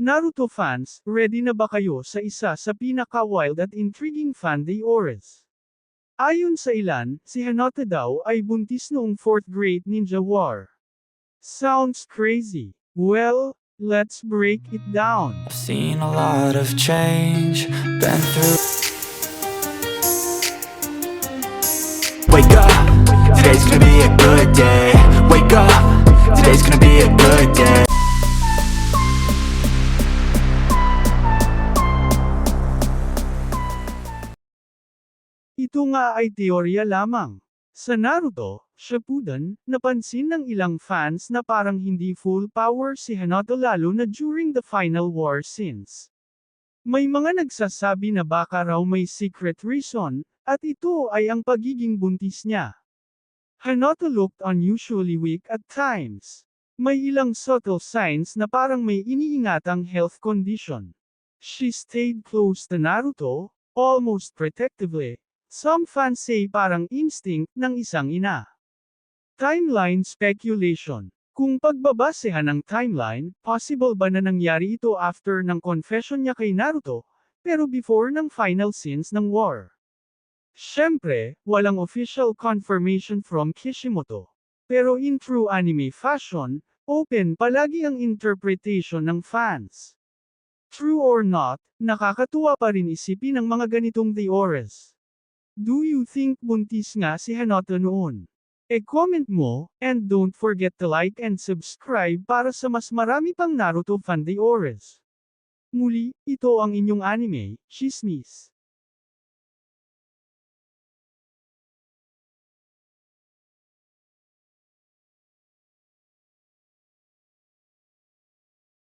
Naruto fans, ready na ba kayo sa isa sa pinaka-wild at intriguing fan theories? Ayon sa ilan, si Hinata daw ay buntis noong 4th Great Ninja War. Sounds crazy. Well, let's break it down. I've seen a lot of change, been through. Wake up, today's gonna be a good day. Wake up, today's gonna be a good day. Ito nga ay teorya lamang. Sa Naruto, Shippuden, napansin ng ilang fans na parang hindi full power si Hinata lalo na during the final war scenes. May mga nagsasabi na baka raw may secret reason, at ito ay ang pagiging buntis niya. Hinata looked unusually weak at times. May ilang subtle signs na parang may iniingatang health condition. She stayed close to Naruto, almost protectively. Some fans say parang instinct ng isang ina. Timeline speculation. Kung pagbabasehan ng timeline, possible ba na nangyari ito after ng confession niya kay Naruto, pero before ng final scenes ng war? Siyempre, walang official confirmation from Kishimoto. Pero in true anime fashion, open palagi ang interpretation ng fans. True or not, nakakatuwa pa rin isipin ang mga ganitong theories. Do you think buntis nga si Hinata noon? E-comment mo, and don't forget to like and subscribe para sa mas marami pang Naruto fan theories. Muli, ito ang inyong anime, Chismis.